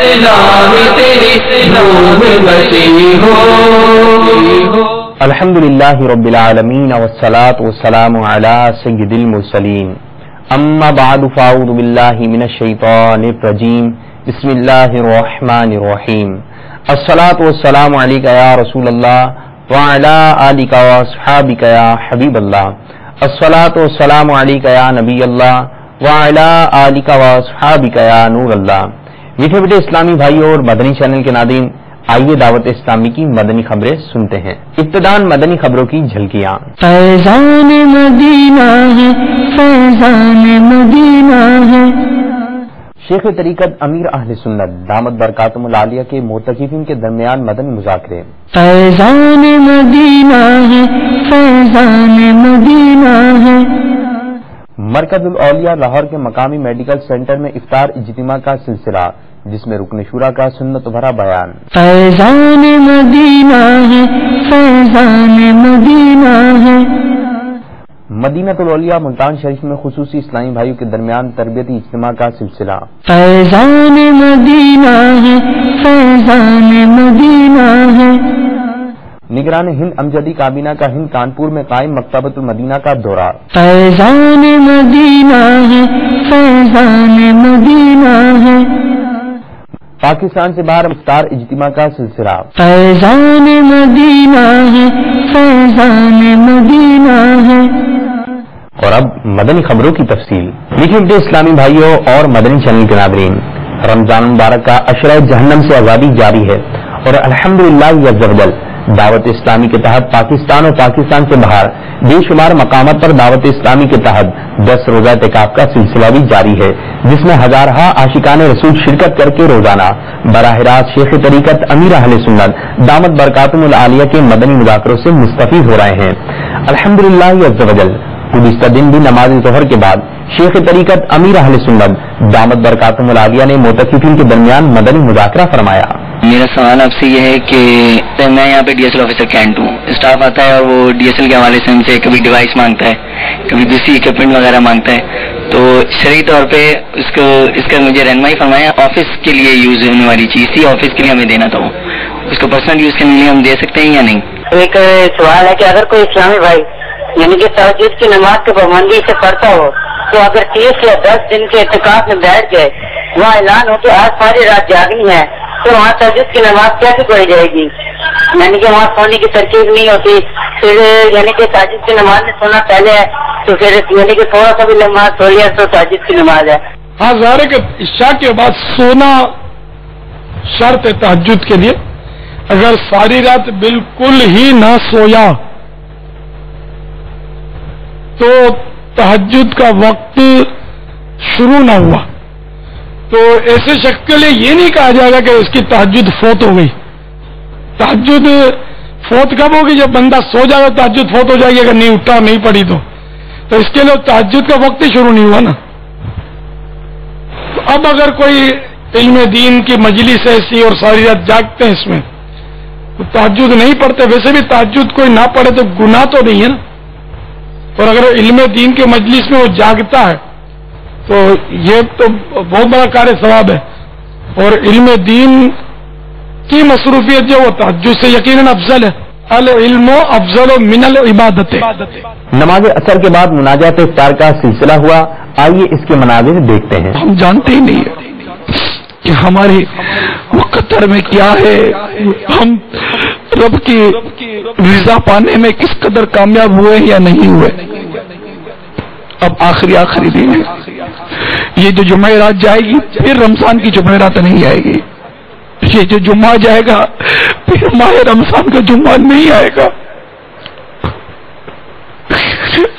الہی تیری روح مسیح ہو. الحمدللہ رب العالمین والصلاة والسلام علی سید المرسلین. اما بعد فاعوذ باللہ من الشیطان الرجیم. بسم اللہ الرحمن الرحیم. الصلاة والسلام علیک یا رسول اللہ وعلی آلک واصحابک یا حبیب اللہ. الصلاة والسلام علیک یا نبی اللہ وعلی آلک واصحابک یا نور اللہ. میٹھے میٹھے اسلامی بھائیوں اور مدنی چینل کے ناظرین، آئیے دعوت اسلامی کی مدنی خبریں سنتے ہیں. ابتداءً مدنی خبروں کی جھلکیاں. فیضان مدینہ ہے، فیضان مدینہ ہے. شیخ طریقت امیر اہل سنت دامت برکاتہم العالیہ کے معتکفین کے درمیان مدنی مذاکرے. فیضان مدینہ ہے، فیضان مدینہ ہے. مرکز الاولیاء لاہور کے مقامی میڈیکل سینٹر میں افطار اجتماع کا سلسلہ، جس میں رکن شورا کا سنت بھرا بیان. فیضان مدینہ ہے، فیضان مدینہ ہے. مدینۃ الاولیاء ملتان شریف میں خصوصی اسلامی بھائیوں کے درمیان تربیتی اجتماع کا سلسلہ. فیضان مدینہ ہے، فیضان مدینہ ہے. نگران ہند امجدی کابینہ کا ہند کانپور میں قائم مکتبۃ المدینہ کا دورہ. فیضان مدینہ ہے، فیضان مدینہ ہے. پاکستان سے باہر افطار اجتماع کا سلسلہ. فیضان مدینہ ہے، فیضان مدینہ ہے. اور اب مدنی خبروں کی تفصیل. میٹھے میٹھے اسلامی بھائیوں اور مدنی چینل کے ناظرین، رمضان مبارک کا عشرہ جہنم سے آزادی جاری ہے اور الحمدللہ عز وجل دعوت اسلامی کے تحت پاکستان اور پاکستان سے باہر بے شمار مقامات پر دعوت اسلامی کے تحت 10 روزہ اعتکاف کا سلسلہ بھی جاری ہے، جس میں ہزارہا عاشقان رسول شرکت کر کے روزانہ براہ راست شیخ طریقت امیر اہل سنت دامت برکاتہم العالیہ کے مدنی مذاکروں سے مستفید ہو رہے ہیں. الحمدللہ عز وجل گزشتہ دن بھی نماز ظہر کے بعد شیخ طریقت امیر اہل سنت دامت برکاتہم العالیہ نے معتکفین کے درمیان مدنی مذاکرہ فرمایا. میرا سوال آپ سے یہ ہے کہ میں یہاں پہ D S L officer Cantt ہوں. اسٹاف آتا ہے اور وہ ڈی ایس ایل کے حوالے سے ہم سے کبھی ڈیوائس مانگتا ہے، کبھی دوسری اکوپمنٹ وغیرہ مانگتا ہے. تو شرعی طور پہ اس کا مجھے رہنمائی فرمایا. آفس کے لیے یوز ہونے والی چیز تھی، آفس کے لیے ہمیں دینا تھا، اس کو پرسنل یوز کے لیے ہم دے سکتے ہیں یا نہیں؟ ایک سوال ہے کہ اگر کوئی اسلامی بھائی یعنی کہ تہجد کی نماز کی پابندی سے پڑھتا ہو، تو اگر 30 یا 10 دن کے اعتکاف میں بیٹھ کے وہاں اعلان ہو کہ آج ساری رات جاگنی ہے، تو وہاں تہجد کی نماز کیسے پڑھی جائے گی؟ یعنی کہ وہاں سونے کی ترکیب نہیں ہوتی، پھر یعنی کہ تہجد کی نماز میں سونا پہلے ہے، تو پھر یعنی کہ تھوڑا سا بھی نماز سو لیا تو تہجد کی نماز ہے. ہاں ظاہر ہے کہ عشاء کے بعد سونا شرط ہے تہجد کے لیے. اگر ساری رات بالکل ہی نہ سویا تو تہجد کا وقت شروع نہ ہوا، تو ایسے شخص کے لیے یہ نہیں کہا جائے گا کہ اس کی تہجد فوت ہو گئی. تہجد فوت کب ہوگی؟ جب بندہ سو جائے گا تہجد فوت ہو جائے گی، اگر نہیں اٹھا نہیں پڑی تو اس کے لیے تہجد کا وقت ہی شروع نہیں ہوا نا. تو اب اگر کوئی علم دین کی مجلس ایسی اور ساری رات جاگتے ہیں اس میں تو تہجد نہیں پڑھتے. ویسے بھی تہجد کوئی نہ پڑھے تو گناہ تو نہیں ہے نا، اور اگر علم دین کے مجلس میں وہ جاگتا ہے تو یہ تو بہت بڑا کار ثواب ہے. اور علم دین کی مصروفیت جو وہ تہجد سے یقیناً افضل ہے. العلم افضل من العبادت. نماز عصر کے بعد مناجات افطار کا سلسلہ ہوا. آئیے اس کے مناظر دیکھتے ہیں. ہم جانتے ہی نہیں ہے کہ ہماری مقدر میں کیا ہے، ہم رب کی رضا پانے میں کس قدر کامیاب ہوئے یا نہیں ہوئے. اب آخری دن ہے، یہ جو جمعرات جائے گی پھر رمضان کی جمعرات نہیں جائے گی. یہ جو جمعہ جائے گا پھر ماہ رمضان کا جمعہ نہیں آئے گا.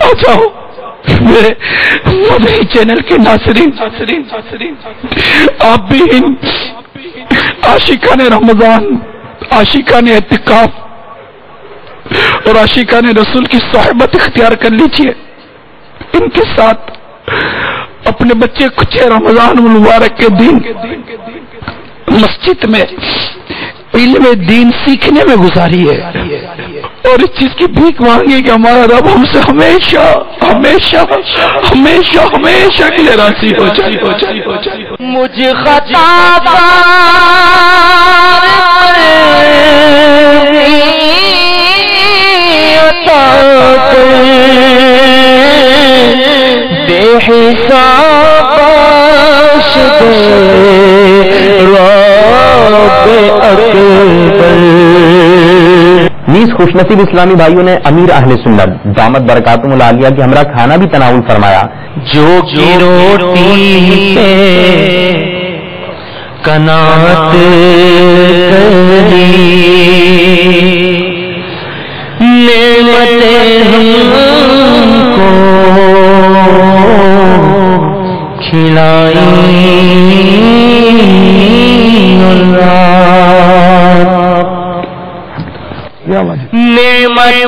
آ جاؤ میرے مدنی چینل کے ناظرین، آپ بھی ان عاشقان رمضان، عاشقان اعتکاف اور عاشقان رسول کی صحبت اختیار کر لیجئے. ان کے ساتھ اپنے بچے کچھ رمضان المبارک کے دن مسجد میں علم دین سیکھنے میں گزاری ہے، اور اس چیز کی بھیک مانگی کہ ہمارا رب ہم سے ہمیشہ ہمیشہ ہمیشہ ہمیشہ کے لیے راضی ہو جائے. مجھ خطا بے حساب بخش دے رب اکبر. نیز خوش نصیب اسلامی بھائیوں نے امیر اہل سنت دامت برکاتہم العالیہ کے ہمراہ کھانا بھی تناول فرمایا. جو کی روٹی پہ قناعت کری نعمتیں ہم کو کھلائی نعمتیں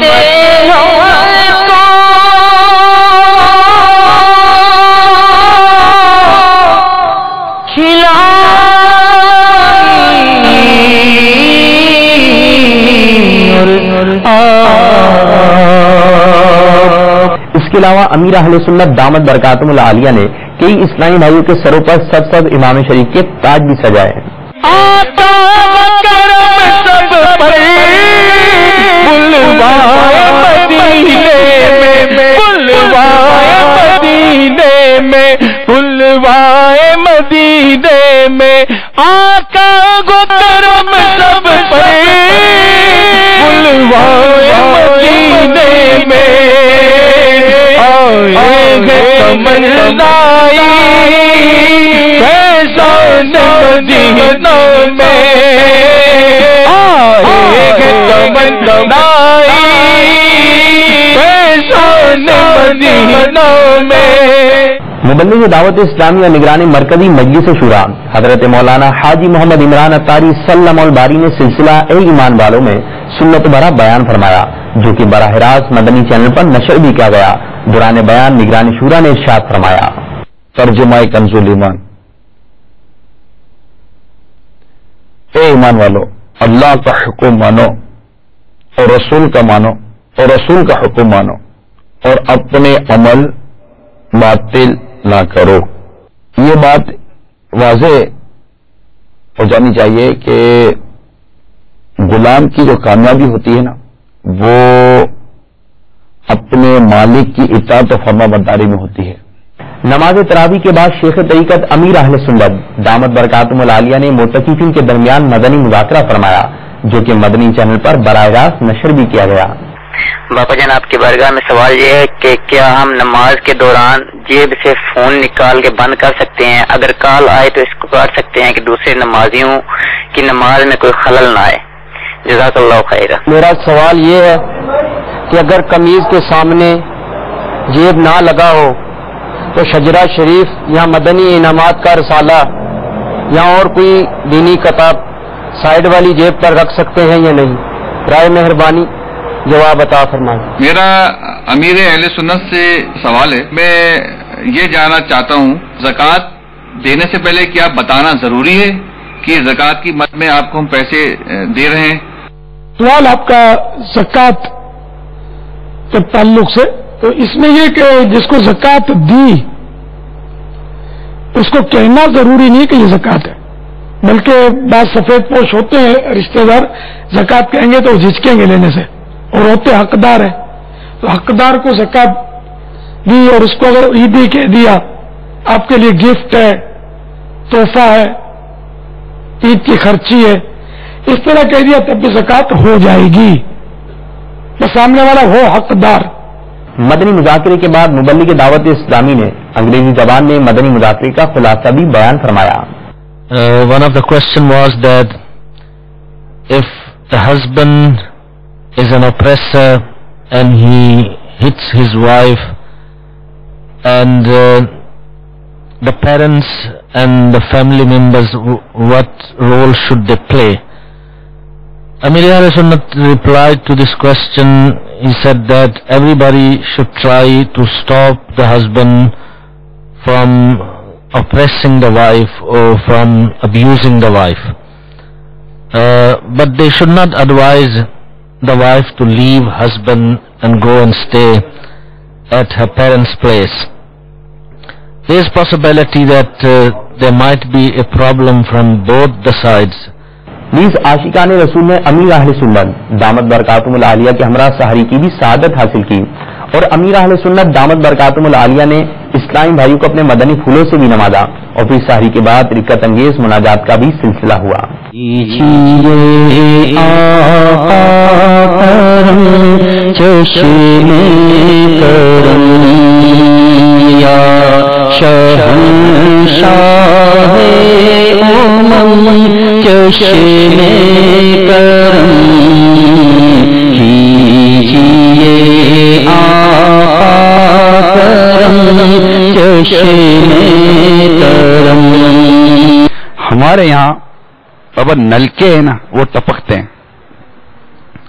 اس کے علاوہ امیر اہل سنت دامت برکاتہم العالیہ نے کئی اسلامی بھائیوں کے سروں پر سب امام شریف کے تاج بھی سجائے ہیں. مدینے میں آقا گو کرم سب پر بلوائے مدینے میں آئے گے تمنائی فیضان مدینہ میں آئے گے تمنائی فیضان مدینہ میں. مبلغ دعوت اسلامی اور نگران مرکزی مجلس شورا حضرت مولانا حاجی محمد عمران اطاری سلم الباری نے سلسلہ اے ایمان والوں میں سنت بھرا بیان فرمایا جو کہ براہ راست مدنی چینل پر نشر بھی کیا گیا. دوران بیان نگران شورا نے ارشاد فرمایا. ترجمہ کنز الایمان. اے ایمان والو اللہ کا حکم مانو اور رسول کا مانو اور رسول کا حکم مانو اور اپنے عمل باطل نہ کرو. یہ بات واضح ہو جانی چاہیے کہ غلام کی جو کامیابی ہوتی ہے نا وہ اپنے مالک کی اطاعت و فرما برداری میں ہوتی ہے. نماز تراویح کے بعد شیخ طریقت امیر اہل سنت دامت برکاتہم العالیہ نے معتکفین کے درمیان مدنی مذاکرہ فرمایا جو کہ مدنی چینل پر براہ راست نشر بھی کیا گیا. باپا جان آپ کی بارگاہ میں سوال یہ ہے کہ کیا ہم نماز کے دوران جیب سے فون نکال کے بند کر سکتے ہیں؟ اگر کال آئے تو اس کو کر سکتے ہیں کہ دوسرے نمازیوں کی نماز میں کوئی خلل نہ آئے؟ جزاک اللہ خیر. میرا سوال یہ ہے کہ اگر قمیض کے سامنے جیب نہ لگا ہو تو شجرہ شریف یا مدنی انعامات کا رسالہ یا اور کوئی دینی کتاب سائڈ والی جیب پر رکھ سکتے ہیں یا نہیں؟ برائے مہربانی جواب عطا فرمائیں. میرا امیر اہل سنت سے سوال ہے. میں یہ جاننا چاہتا ہوں زکوٰۃ دینے سے پہلے کیا بتانا ضروری ہے کہ زکوٰۃ کی مد میں آپ کو ہم پیسے دے رہے ہیں؟ سوال آپ کا زکوٰۃ کے تعلق سے تو اس میں یہ کہ جس کو زکوٰۃ دی اس کو کہنا ضروری نہیں کہ یہ زکوٰۃ ہے، بلکہ بعض سفید پوش ہوتے ہیں رشتہ دار زکوٰۃ کہیں گے تو جھجکیں گے لینے سے اور ہوتے حقدار ہیں تو حقدار کو زکوٰۃ دی اور اس کو اگر عیدی کہہ دیا آپ کے لیے گفٹ ہے، تحفہ ہے، عید کی خرچی ہے، اس طرح کہہ دیا تب بھی زکوٰۃ ہو جائے گی، بس سامنے والا ہو حقدار. مدنی مذاکرے کے بعد مبلغ دعوت اسلامی نے انگریزی زبان میں مدنی مذاکرے کا خلاصہ بھی بیان فرمایا. One of the question was that if the husband is an oppressor and he hits his wife and the parents and the family members, what role should they play? Amir Ahl Sunnat replied to this question. He said that everybody should try to stop the husband from oppressing the wife or from abusing the wife, but they should not advise the wife to leave husband and go and stay at her parents' place. there is possibility that there might be a problem from both the sides. نیز عاشقان رسول نے امیر اہل سنت دامت برکاتہم العالیہ کے ہمراہ سحری کی بھی سعادت حاصل کی، اور امیر اہل سنت دامت برکاتہم العالیہ نے اسلامی بھائیوں کو اپنے مدنی پھولوں سے بھی نوازا، اور پھر سحری کے بعد رکعت انگیز مناجات کا بھی سلسلہ ہوا۔ ہمارے یہاں بابا نلکے ہیں نا وہ ٹپکتے ہیں۔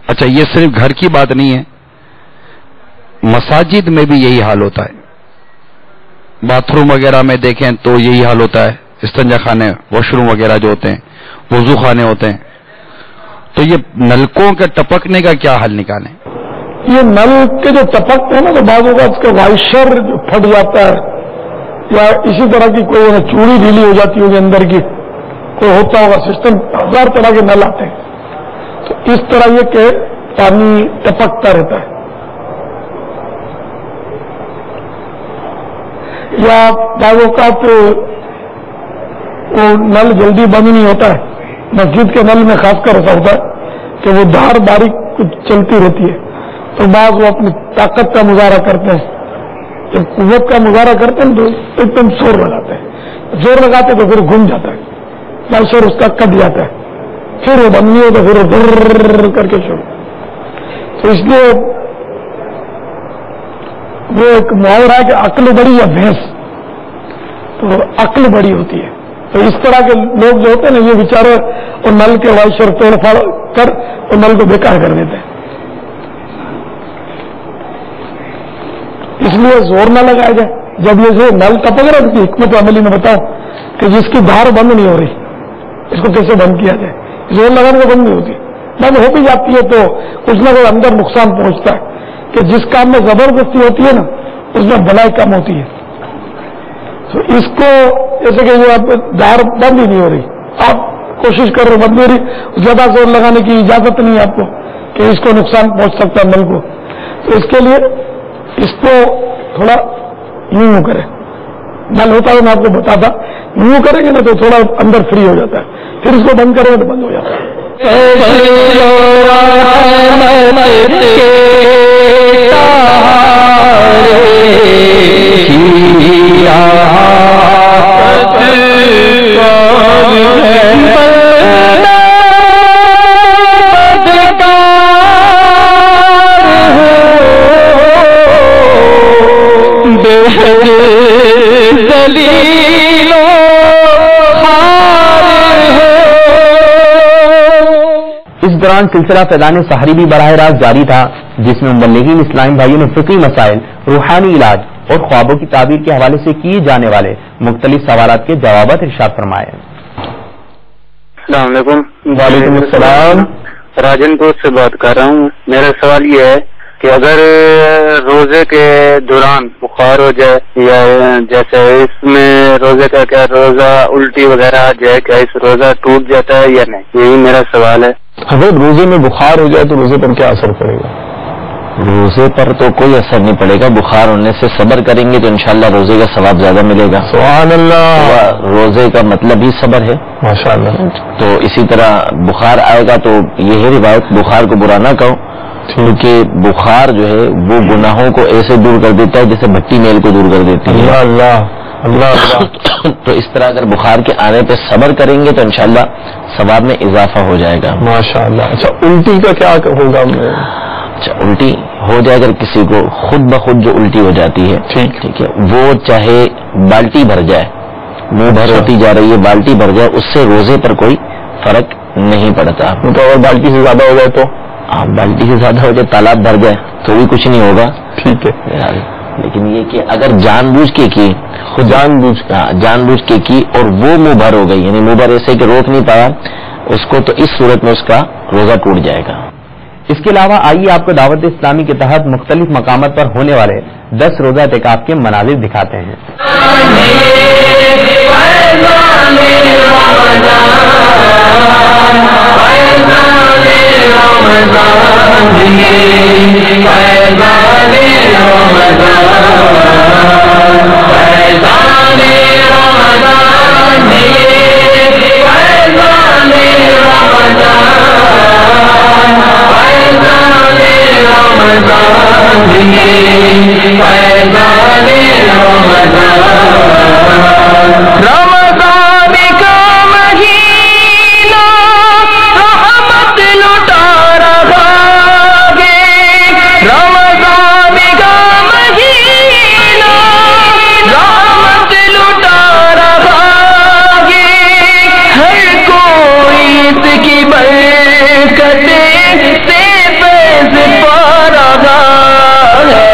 اچھا یہ صرف گھر کی بات نہیں ہے، مساجد میں بھی یہی حال ہوتا ہے، باتھ روم وغیرہ میں دیکھیں تو یہی حال ہوتا ہے، استنجا خانے واش روم وغیرہ جو ہوتے ہیں، وضو خانے ہوتے ہیں، تو یہ نلکوں کے ٹپکنے کا کیا حل نکالیں؟ یہ نل کے جو ٹپکتے ہیں نا تو بعض اوقات اس کا وائشر جو پھٹ جاتا ہے، یا اسی طرح کی کوئی چوڑی ڈھیلی ہو جاتی ہوگی اندر کی، کوئی ہوتا ہوگا سسٹم، ہزار طرح کے نل آتے ہیں، تو اس طرح یہ کہ پانی ٹپکتا رہتا ہے، یا بعض اوقات وہ نل جلدی بند نہیں ہوتا ہے۔ مسجد کے نل میں خاص کر ایسا ہوتا ہے کہ وہ دھار باریک کچھ چلتی رہتی ہے، تو بعض وہ اپنی طاقت کا مظاہرہ کرتے ہیں، جب قوت کا مظاہرہ کرتے ہیں تو ایک دم زور لگاتے ہیں، زور لگاتے تو پھر گھوم جاتا ہے، وائشر اس کا کٹ جاتا ہے، پھر وہ بند نہیں ہوتا، پھر وہ ڈر کر کے شروع۔ تو اس لیے وہ ایک محاورہ ہے کہ عقل بڑی یا بھینس، تو عقل بڑی ہوتی ہے۔ تو اس طرح کے لوگ جو ہوتے ہیں نا، یہ بیچارے اور نل کے وائشر توڑ پھاڑ کر اور نل کو بیکار کر دیتے ہیں۔ اس لیے زور نہ لگایا جائے، جب یہ جو نل ٹپک رہا ہے اس کی حکمت عملی میں بتاؤ کہ جس کی دھار بند نہیں ہو رہی اس کو کیسے بند کیا جائے۔ زور لگانے سے بند نہیں ہوتی، بند ہو بھی جاتی ہے تو کچھ نہ کچھ اندر نقصان پہنچتا ہے، کہ جس کام میں زبردستی ہوتی ہے نا اس میں بھلائی کم ہوتی ہے۔ تو اس کو جیسے کہ یہ آپ دھار بند ہی نہیں ہو رہی، آپ کوشش کر رہے بند نہیں ہو رہی، زیادہ زور لگانے کی اجازت نہیں ہے آپ کو کہ اس کو نقصان پہنچ سکتا ہے نل کو، تو اس کے لیے اس کو تھوڑا یوں کرے، نل ہوتا ہے میں آپ کو بتاتا، یوں کریں گے نا تو تھوڑا اندر فری ہو جاتا ہے، پھر اس کو بند کریں گے تو بند ہو جاتا ہے۔ اس دوران سلسلہ فیضان سحری بھی براہ راست جاری تھا، جس میں مبلغین اسلامی بھائیوں نے فقہی مسائل، روحانی علاج اور خوابوں کی تعبیر کے حوالے سے کیے جانے والے مختلف سوالات کے جوابات ارشاد فرمائے۔ السلام علیکم۔ وعلیکم السلام۔ راجن پور سے بات کر رہا ہوں۔ میرا سوال یہ ہے کہ اگر روزے کے دوران بخار ہو جائے، یا جیسے اس میں روزے کا کیا روزہ الٹی وغیرہ آ جائے، کیا اس روزہ ٹوٹ جاتا ہے یا نہیں؟ یہی میرا سوال ہے۔ اگر روزے میں بخار ہو جائے تو روزے پر کیا اثر پڑے گا؟ روزے پر تو کوئی اثر نہیں پڑے گا، بخار ہونے سے صبر کریں گے تو انشاءاللہ روزے کا ثواب زیادہ ملے گا۔ سبحان اللہ۔ روزے کا مطلب ہی صبر ہے، ماشاءاللہ۔ تو اسی طرح بخار آئے گا تو یہ ہے روایت، بخار کو برا نہ کہو، کیونکہ بخار جو ہے وہ گناہوں کو ایسے دور کر دیتا ہے جیسے بھٹی میل کو دور کر دیتی ہے۔ اللہ اللہ تو اس طرح اگر بخار کے آنے پہ صبر کریں گے تو انشاءاللہ ثواب میں اضافہ ہو جائے گا۔ ماشاءاللہ۔ اچھا الٹی کا کیا ہوگا؟ اچھا الٹی ہو جائے اگر کسی کو خود بخود جو الٹی ہو جاتی ہے، ٹھیک ہے، وہ چاہے بالٹی بھر جائے، منہ بھر ہوتی جا رہی ہے، بالٹی بھر جائے، اس سے روزے پر کوئی فرق نہیں پڑتا۔ تو اگر بالٹی سے زیادہ ہو جائے تو؟ بالٹی سے زیادہ ہو جائے، تالاب بھر جائے تو بھی کچھ نہیں ہوگا، ٹھیک ہے۔ لیکن یہ کہ اگر جان بوجھ کے کی، خود جان بوجھ کے کی اور وہ منہ بھر ہو گئی، یعنی منہ بھر ایسے کہ روک نہیں پایا اس کو، تو اس صورت میں اس کا روزہ ٹوٹ جائے گا۔ اس کے علاوہ آئیے آپ کو دعوت اسلامی کے تحت مختلف مقامات پر ہونے والے 10 روزہ اعتکاف کے مناظر دکھاتے ہیں۔ رمضان کا مہینہ رحمت لٹا رہا ہے، رمضان کا مہینہ رحمت لٹا رہا ہے، ہر کوئی اس کی برکت سے فیض پا رہا ہے۔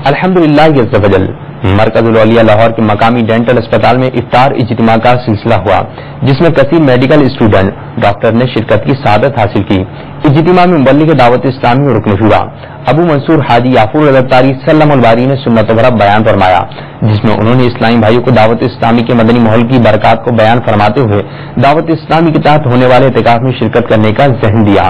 الحمدللہ عز وجل مرکز الاولیاء لاہور کے مقامی ڈینٹل اسپتال میں افطار اجتماع کا سلسلہ ہوا، جس میں کثیر میڈیکل اسٹوڈنٹ ڈاکٹر نے شرکت کی سعادت حاصل کی۔ اجتماع میں مبلغ دعوت اسلامی اور رکن شورا ابو منصور حاجی یافور الطاری سلم الباری نے سنت بھرا بیان فرمایا، جس میں انہوں نے اسلامی بھائیوں کو دعوت اسلامی کے مدنی ماحول کی برکات کو بیان فرماتے ہوئے دعوت اسلامی کے تحت ہونے والے اعتکاف میں شرکت کرنے کا ذہن دیا،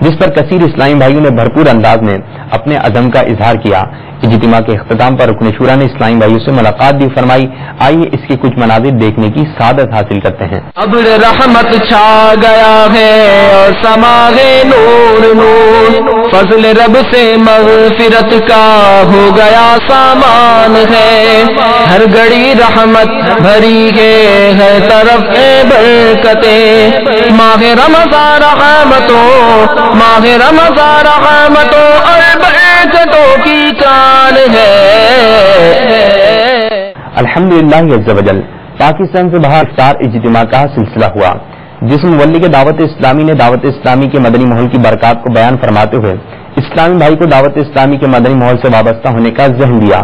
جس پر کثیر اسلامی بھائیوں نے بھرپور انداز میں اپنے عزم کا اظہار کیا۔ اجتماع کے اختتام پر رکن شورا نے اسلامی بھائیوں سے ملاقات بھی فرمائی۔ آئیے اس کے کچھ مناظر دیکھنے کی سعادت حاصل کرتے ہیں۔ ابر رحمت چھا گیا ہے اور سماغے نور نور، فضل رب سے مغفرت کا ہو گیا سامان ہے، ہر گھڑی رحمت بھری ہے ہر طرف برکتیں، ماہ رمضان رحمتوں، ماہ رمضان رحمتوں اور برکتوں کی چال ہے۔ الحمدللہ عز وجل پاکستان سے باہر افطار اجتماع کا سلسلہ ہوا، جس میں مبلغ دعوت اسلامی نے دعوت اسلامی کے مدنی ماحول کی برکات کو بیان فرماتے ہوئے اسلامی بھائی کو دعوت اسلامی کے مدنی ماحول سے وابستہ ہونے کا ذہن دیا۔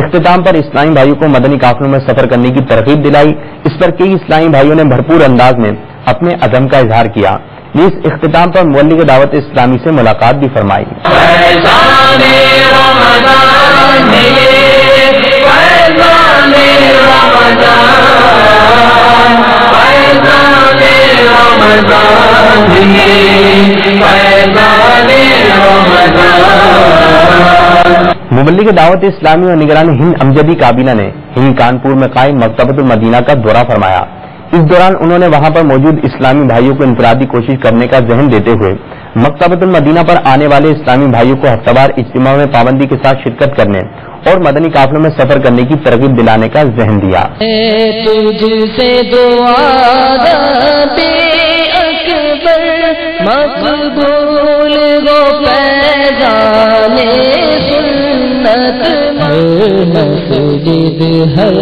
اختتام پر اسلامی بھائیوں کو مدنی قافلوں میں سفر کرنے کی ترغیب دلائی۔ اس پر کئی اسلامی بھائیوں نے بھرپور انداز میں اپنے عزم کا اظہار کیا۔ اس اختتام پر مبلغ دعوت اسلامی سے ملاقات بھی فرمائی۔ مبلغ دعوت اسلامی اور نگران ہند امجدی کابینہ نے ہند کانپور میں قائم مکتبۃ المدینہ کا دورہ فرمایا۔ اس دوران انہوں نے وہاں پر موجود اسلامی بھائیوں کو انفرادی کوشش کرنے کا ذہن دیتے ہوئے مکتبۃ المدینہ پر آنے والے اسلامی بھائیوں کو ہفتہ وار اجتماع میں پابندی کے ساتھ شرکت کرنے اور مدنی قافلوں میں سفر کرنے کی ترغیب دلانے کا ذہن دیا۔ تجھ سے دعا اکبر مقبول ہو فیضان سنت، مسجد ہر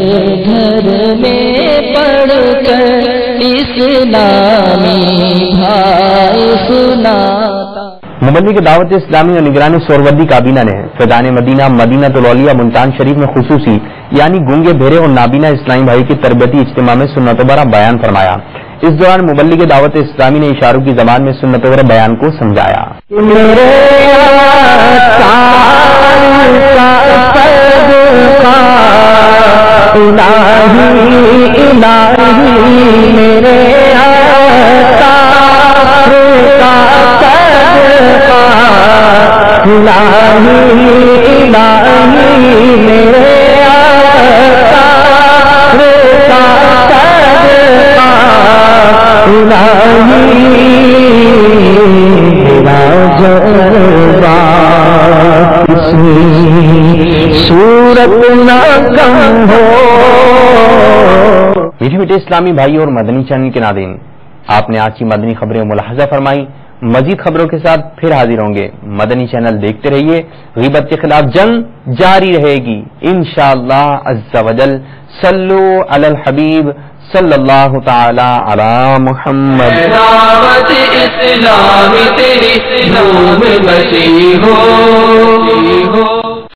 گھر میں پڑھ کر اسلامی بھائی سناتا۔ مبلغ دعوت اسلامی اور نگران سہروردی کابینہ نے فیضان مدینہ مدینۃ الاولیاء ملتان شریف میں خصوصی یعنی گونگے بہرے اور نابینا اسلامی بھائی کی تربیتی اجتماع میں سنت برا بیان فرمایا۔ اس دوران مبلغ دعوت اسلامی نے اشاروں کی زبان میں سنت برا بیان کو سمجھایا۔ میٹھے میٹھے اسلامی بھائی اور مدنی چینل کے ناظرین، آپ نے آج کی مدنی خبریں ملاحظہ فرمائی۔ مزید خبروں کے ساتھ پھر حاضر ہوں گے۔ مدنی چینل دیکھتے رہیے، غیبت کے خلاف جنگ جاری رہے گی انشاءاللہ عز و جل۔ صلو علی الحبیب صلی اللہ تعالی علی محمد۔ دعوت اسلامی تیری نام بسی ہو